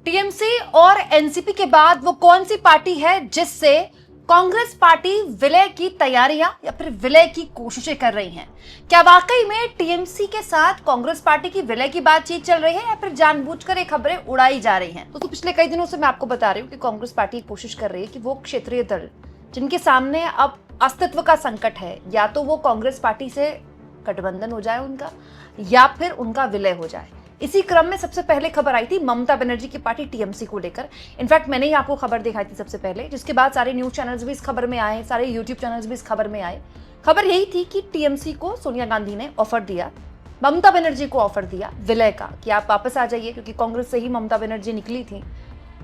TMC और NCP के बाद वो कौन सी पार्टी है जिससे कांग्रेस पार्टी विलय की तैयारियां या फिर विलय की कोशिशें कर रही है? क्या वाकई में टीएमसी के साथ कांग्रेस पार्टी की विलय की बातचीत चल रही है या फिर जानबूझकर ये खबरें उड़ाई जा रही हैं? तो पिछले कई दिनों से मैं आपको बता रही हूँ कि कांग्रेस पार्टी कोशिश कर रही है कि वो क्षेत्रीय दल जिनके सामने अब अस्तित्व का संकट है, या तो वो कांग्रेस पार्टी से गठबंधन हो जाए उनका, या फिर उनका विलय हो जाए। इसी क्रम में सबसे पहले खबर आई थी ममता बनर्जी की पार्टी टीएमसी को लेकर। इनफैक्ट मैंने ही आपको खबर दिखाई थी सबसे पहले, जिसके बाद सारे न्यूज चैनल्स भी इस खबर में आए, सारे यूट्यूब चैनल्स भी इस खबर में आए। खबर यही थी कि टीएमसी को सोनिया गांधी ने ऑफर दिया, ममता बनर्जी को ऑफर दिया विलय का, कि आप वापस आ जाइए, क्योंकि कांग्रेस से ही ममता बनर्जी निकली थी।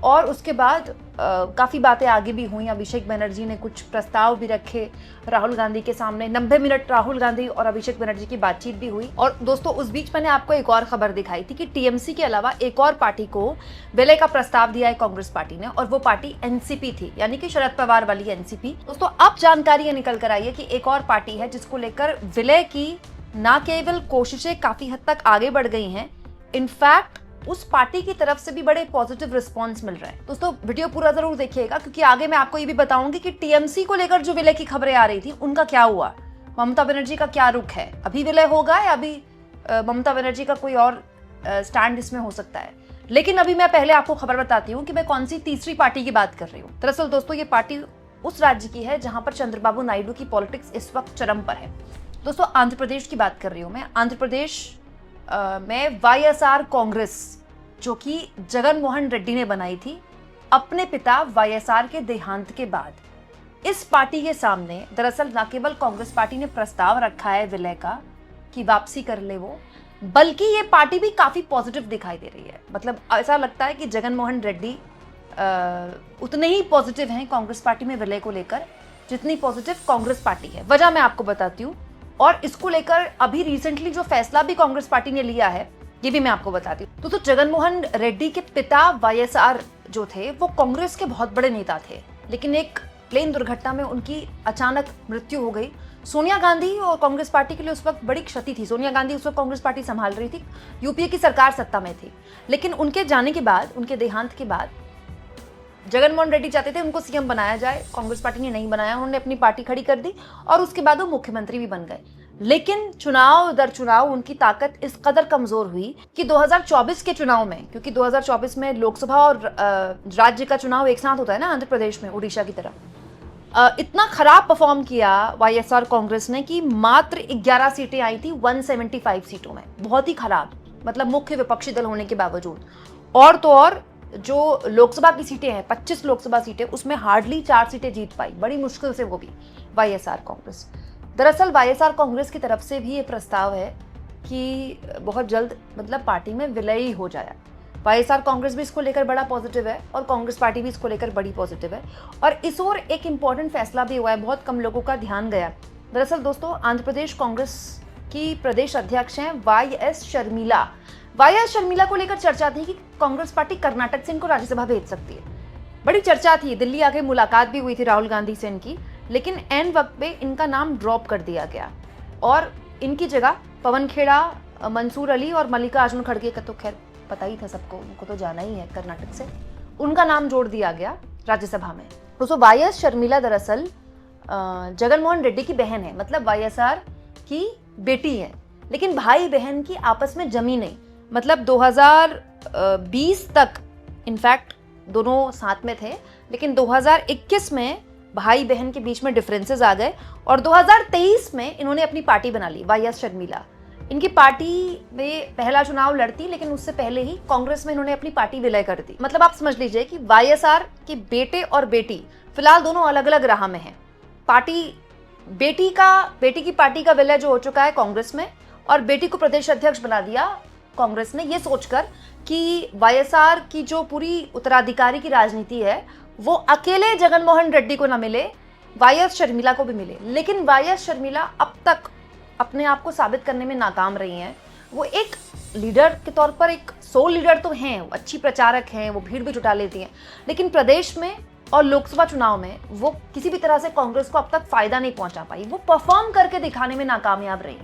और उसके बाद काफ़ी बातें आगे भी हुई। अभिषेक बनर्जी ने कुछ प्रस्ताव भी रखे राहुल गांधी के सामने। 90 मिनट राहुल गांधी और अभिषेक बनर्जी की बातचीत भी हुई। और दोस्तों, उस बीच मैंने आपको एक और खबर दिखाई थी कि टीएमसी के अलावा एक और पार्टी को विलय का प्रस्ताव दिया है कांग्रेस पार्टी ने, और वो पार्टी एनसीपी थी, यानी कि शरद पवार वाली एनसीपी। दोस्तों, अब जानकारी निकल कर आई है कि एक और पार्टी है जिसको लेकर विलय की न केवल कोशिशें काफी हद तक आगे बढ़ गई हैं, इनफैक्ट उस पार्टी की तरफ से भी बड़े पॉजिटिव रिस्पांस मिल रहे हैं। दोस्तों, वीडियो पूरा जरूर देखिएगा, क्योंकि आगे मैं आपको ये भी बताऊंगी कि टीएमसी को लेकर जो विलय की खबरें आ रही थी उनका क्या हुआ, ममता बनर्जी का क्या रुख है, अभी विलय होगा या अभी ममता बनर्जी का कोई और स्टैंड इसमें हो सकता है। लेकिन अभी मैं पहले आपको खबर बताती हूँ कि मैं कौन सी तीसरी पार्टी की बात कर रही हूँ। दरअसल दोस्तों, ये पार्टी उस राज्य की है जहां पर चंद्रबाबू नायडू की पॉलिटिक्स इस वक्त चरम पर है। दोस्तों, आंध्र प्रदेश की बात कर रही हूँ मैं। आंध्र प्रदेश में वाईएसआर कांग्रेस, जो कि जगन मोहन रेड्डी ने बनाई थी अपने पिता वाईएसआर के देहांत के बाद, इस पार्टी के सामने दरअसल न केवल कांग्रेस पार्टी ने प्रस्ताव रखा है विलय का कि वापसी कर ले वो, बल्कि ये पार्टी भी काफी पॉजिटिव दिखाई दे रही है। मतलब ऐसा लगता है कि जगन मोहन रेड्डी उतने ही पॉजिटिव हैं कांग्रेस पार्टी में विलय को लेकर जितनी पॉजिटिव कांग्रेस पार्टी है। वजह मैं आपको बताती हूँ, और इसको लेकर अभी रिसेंटली जो फैसला भी कांग्रेस पार्टी ने लिया है ये भी मैं आपको बताती हूँ। तो जगन मोहन रेड्डी के पिता वाईएसआर जो थे वो कांग्रेस के बहुत बड़े नेता थे, लेकिन एक प्लेन दुर्घटना में उनकी अचानक मृत्यु हो गई। सोनिया गांधी और कांग्रेस पार्टी के लिए उस वक्त बड़ी क्षति थी। सोनिया गांधी उस वक्त कांग्रेस पार्टी संभाल रही थी, यूपीए की सरकार सत्ता में थी, लेकिन उनके जाने के बाद, उनके देहांत के बाद जगन मोहन रेड्डी चाहते थे उनको सीएम बनाया जाए। कांग्रेस पार्टी ने नहीं बनाया, उन्होंने अपनी पार्टी खड़ी कर दी और उसके बाद वो मुख्यमंत्री भी बन गए। लेकिन चुनाव दर चुनाव उनकी ताकत इस कदर कमजोर हुई कि 2024 के चुनाव में, क्योंकि 2024 में लोकसभा और राज्य का चुनाव एक साथ होता है ना आंध्र प्रदेश में, उड़ीसा की तरह, इतना खराब परफॉर्म किया वाईएसआर कांग्रेस ने कि मात्र 11 सीटें आई थी 175 सीटों में। बहुत ही खराब, मतलब मुख्य विपक्षी दल होने के बावजूद। और तो और जो लोकसभा की सीटें हैं, 25 लोकसभा सीटें, उसमें हार्डली 4 सीटें जीत पाई, बड़ी मुश्किल से, वो भी वाईएसआर कांग्रेस। दरअसल वाईएसआर कांग्रेस की तरफ से भी ये प्रस्ताव है कि बहुत जल्द मतलब पार्टी में विलय ही हो जाए। वाईएसआर कांग्रेस भी इसको लेकर बड़ा पॉजिटिव है और कांग्रेस पार्टी भी इसको लेकर बड़ी पॉजिटिव है। और इस ओर एक इंपॉर्टेंट फैसला भी हुआ है, बहुत कम लोगों का ध्यान गया। दरअसल दोस्तों, आंध्र प्रदेश कांग्रेस की प्रदेश अध्यक्ष हैं वाईएस शर्मिला। वाईएस शर्मिला को लेकर चर्चा थी कि कांग्रेस पार्टी कर्नाटक से इनको राज्यसभा भेज सकती है, बड़ी चर्चा थी। दिल्ली आके मुलाकात भी हुई थी राहुल गांधी से इनकी, लेकिन एन वक्त पे इनका नाम ड्रॉप कर दिया गया और इनकी जगह पवन खेड़ा, मंसूर अली और मल्लिकार्जुन खड़गे का तो खैर पता ही था सबको, उनको तो जाना ही है कर्नाटक से, उनका नाम जोड़ दिया गया राज्यसभा में। तो वाईएस शर्मिला दरअसल जगन मोहन रेड्डी की बहन है, मतलब वाईएसआर की बेटी है, लेकिन भाई बहन की आपस में जमी नहीं। मतलब 2020 तक इनफैक्ट दोनों साथ में थे, लेकिन 2021 में भाई बहन के बीच में डिफरेंसेस आ गए और 2023 में इन्होंने अपनी पार्टी बना ली, वाईएस शर्मिला। इनकी पार्टी में पहला चुनाव लड़ती, लेकिन उससे पहले ही कांग्रेस में इन्होंने अपनी पार्टी विलय कर दी। मतलब आप समझ लीजिए कि वाईएसआर के बेटे और बेटी फिलहाल दोनों अलग अलग राह में हैं। बेटी की पार्टी का विलय जो हो चुका है कांग्रेस में, और बेटी को प्रदेश अध्यक्ष बना दिया कांग्रेस ने, ये सोचकर कि वाईएसआर की जो पूरी उत्तराधिकारी की राजनीति है वो अकेले जगन मोहन रेड्डी को ना मिले, वाईएस शर्मिला को भी मिले। लेकिन वाईएस शर्मिला अब तक अपने आप को साबित करने में नाकाम रही हैं। वो एक लीडर के तौर पर एक सोल लीडर तो हैं, अच्छी प्रचारक हैं, वो भीड़ भी जुटा लेती हैं, लेकिन प्रदेश में और लोकसभा चुनाव में वो किसी भी तरह से कांग्रेस को अब तक फायदा नहीं पहुंचा पाई। वो परफॉर्म करके दिखाने में नाकामयाब रही।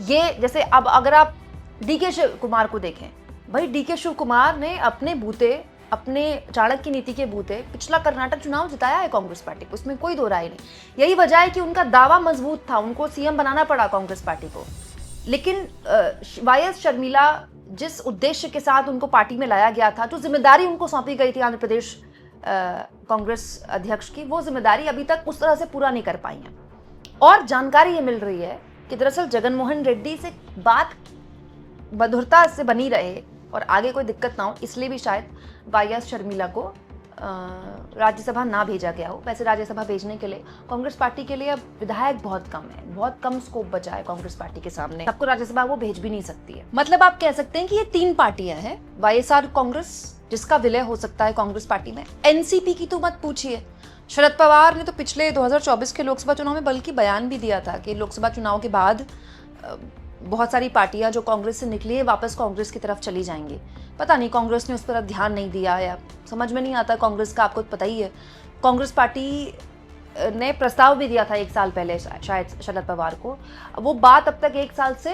ये जैसे अब अगर आप डीके शिव कुमार को देखें, भाई डीके शिव कुमार ने अपने बूते अपने चाणक्य नीति के बूते पिछला कर्नाटक चुनाव जिताया है कांग्रेस पार्टी को, उसमें कोई दो राय नहीं। यही वजह है कि उनका दावा मजबूत था, उनको सीएम बनाना पड़ा कांग्रेस पार्टी को। लेकिन वाईएस शर्मिला जिस उद्देश्य के साथ उनको पार्टी में लाया गया था, जो जिम्मेदारी उनको सौंपी गई थी आंध्र प्रदेश कांग्रेस अध्यक्ष की, वो जिम्मेदारी अभी तक उस तरह से पूरा नहीं कर पाई है। और जानकारी ये मिल रही है कि दरअसल जगनमोहन रेड्डी से बात मधुरता से बनी रहे और आगे कोई दिक्कत ना हो, इसलिए भी शायद वाईएस शर्मिला को राज्यसभा ना भेजा गया हो। वैसे राज्यसभा भेजने के लिए कांग्रेस पार्टी के लिए अब विधायक बहुत कम है, बहुत कम स्कोप बचा है कांग्रेस पार्टी के सामने। सबको राज्यसभा वो भेज भी नहीं सकती है। मतलब आप कह सकते हैं कि ये तीन पार्टियां हैं, वाईएसआर कांग्रेस जिसका विलय हो सकता है कांग्रेस पार्टी में, एनसीपी की तो मत पूछिए। शरद पवार ने तो पिछले 2024 के लोकसभा चुनाव में बल्कि बयान भी दिया था कि लोकसभा चुनाव के बाद बहुत सारी पार्टियां जो कांग्रेस से निकली है वापस कांग्रेस की तरफ चली जाएंगी। पता नहीं कांग्रेस ने उस पर ध्यान नहीं दिया या समझ में नहीं आता कांग्रेस का, आपको पता ही है। कांग्रेस पार्टी ने प्रस्ताव भी दिया था 1 साल पहले शायद शरद पवार को, वो बात अब तक 1 साल से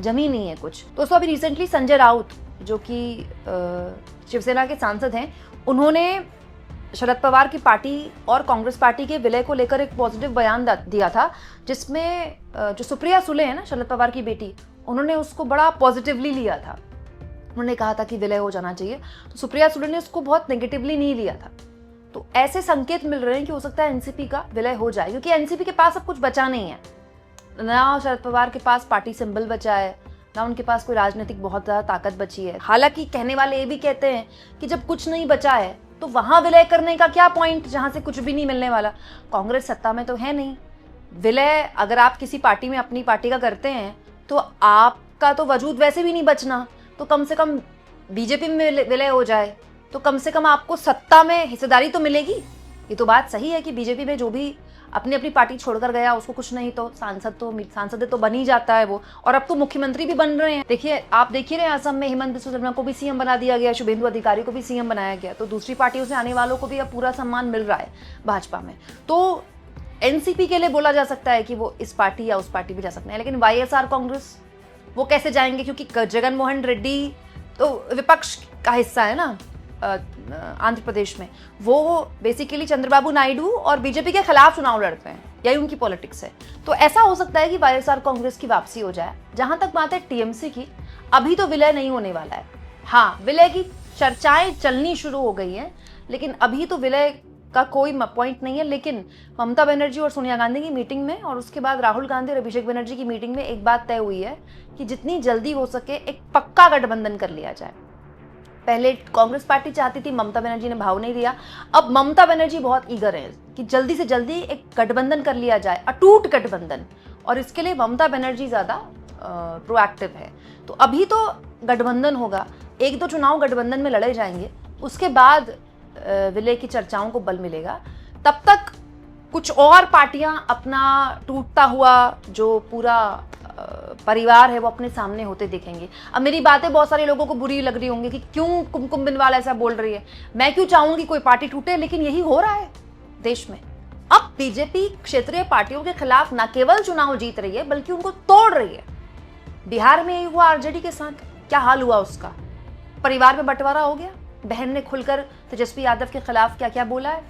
जमी नहीं है कुछ। दोस्तों अभी रिसेंटली संजय राउत जो कि शिवसेना के सांसद हैं, उन्होंने शरद पवार की पार्टी और कांग्रेस पार्टी के विलय को लेकर एक पॉजिटिव बयान दिया था, जिसमें जो सुप्रिया सुले है ना शरद पवार की बेटी, उन्होंने उसको बड़ा पॉजिटिवली लिया था। उन्होंने कहा था कि विलय हो जाना चाहिए, तो सुप्रिया सुले ने उसको बहुत नेगेटिवली नहीं लिया था। तो ऐसे संकेत मिल रहे हैं कि हो सकता है एनसीपी का विलय हो जाए, क्योंकि एनसीपी के पास अब कुछ बचा नहीं है। ना शरद पवार के पास पार्टी सिंबल बचा है, ना उनके पास कोई राजनीतिक बहुत ज़्यादा ताकत बची है। हालांकि कहने वाले ये भी कहते हैं कि जब कुछ नहीं बचा है तो वहां विलय करने का क्या पॉइंट, जहां से कुछ भी नहीं मिलने वाला। कांग्रेस सत्ता में तो है नहीं। विलय अगर आप किसी पार्टी में अपनी पार्टी का करते हैं तो आपका तो वजूद वैसे भी नहीं बचना, तो कम से कम बीजेपी में विलय हो जाए तो कम से कम आपको सत्ता में हिस्सेदारी तो मिलेगी। ये तो बात सही है कि बीजेपी में जो भी अपनी अपनी पार्टी छोड़कर गया उसको कुछ नहीं तो सांसद तो बन ही जाता है वो, और अब तो मुख्यमंत्री भी बन रहे हैं। देखिए आप देख ही रहे हैं असम में हेमंत बिस्वा शर्मा को भी सीएम बना दिया गया, शुभेंदु अधिकारी को भी सीएम बनाया गया, तो दूसरी पार्टियों से आने वालों को भी अब पूरा सम्मान मिल रहा है भाजपा में। तो एनसीपी के लिए बोला जा सकता है कि वो इस पार्टी या उस पार्टी में जा सकते हैं, लेकिन वाईएसआर कांग्रेस वो कैसे जाएंगे, क्योंकि जगनमोहन रेड्डी तो विपक्ष का हिस्सा है ना आंध्र प्रदेश में। वो बेसिकली चंद्रबाबू नायडू और बीजेपी के खिलाफ चुनाव लड़ते हैं, यही उनकी पॉलिटिक्स है। तो ऐसा हो सकता है कि वाईएसआर कांग्रेस की वापसी हो जाए। जहां तक बात है टीएमसी की, अभी तो विलय नहीं होने वाला है। हाँ, विलय की चर्चाएं चलनी शुरू हो गई हैं, लेकिन अभी तो विलय का कोई पॉइंट नहीं है। लेकिन ममता बनर्जी और सोनिया गांधी की मीटिंग में और उसके बाद राहुल गांधी और अभिषेक बनर्जी की मीटिंग में एक बात तय हुई है कि जितनी जल्दी हो सके एक पक्का गठबंधन कर लिया जाए। पहले कांग्रेस पार्टी चाहती थी, ममता बनर्जी ने भाव नहीं दिया। अब ममता बनर्जी बहुत ईगर है कि जल्दी से जल्दी एक गठबंधन कर लिया जाए, अटूट गठबंधन, और इसके लिए ममता बनर्जी ज़्यादा प्रोएक्टिव है। तो अभी तो गठबंधन होगा, 1-2 चुनाव गठबंधन में लड़े जाएंगे, उसके बाद विलय की चर्चाओं को बल मिलेगा। तब तक कुछ और पार्टियां अपना टूटता हुआ जो पूरा परिवार है वो अपने सामने होते दिखेंगे। अब मेरी बातें बहुत सारे लोगों को बुरी लग रही होंगी कि क्यों कुमकुम बिनवाल ऐसा बोल रही है, मैं क्यों चाहूंगी कोई पार्टी टूटे, लेकिन यही हो रहा है देश में। अब बीजेपी क्षेत्रीय पार्टियों के खिलाफ न केवल चुनाव जीत रही है बल्कि उनको तोड़ रही है। बिहार में यही हुआ आरजेडी के साथ, क्या हाल हुआ उसका, परिवार में बंटवारा हो गया। बहन ने खुलकर तेजस्वी यादव के खिलाफ क्या क्या बोला है।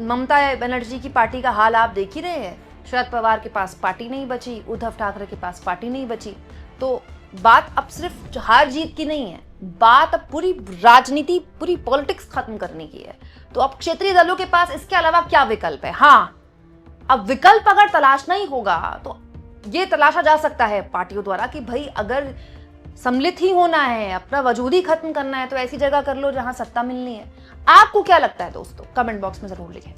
ममता बनर्जी की पार्टी का हाल आप देख ही रहे हैं। शरद पवार के पास पार्टी नहीं बची, उद्धव ठाकरे के पास पार्टी नहीं बची। तो बात अब सिर्फ हार जीत की नहीं है, बात अब पूरी राजनीति, पूरी पॉलिटिक्स खत्म करने की है। तो अब क्षेत्रीय दलों के पास इसके अलावा क्या विकल्प है। हाँ, अब विकल्प अगर तलाशना ही होगा तो ये तलाशा जा सकता है पार्टियों द्वारा कि भाई अगर सम्मिलित ही होना है, अपना वजूद ही खत्म करना है, तो ऐसी जगह कर लो जहां सत्ता मिलनी है। आपको क्या लगता है दोस्तों, कमेंट बॉक्स में जरूर लिखें।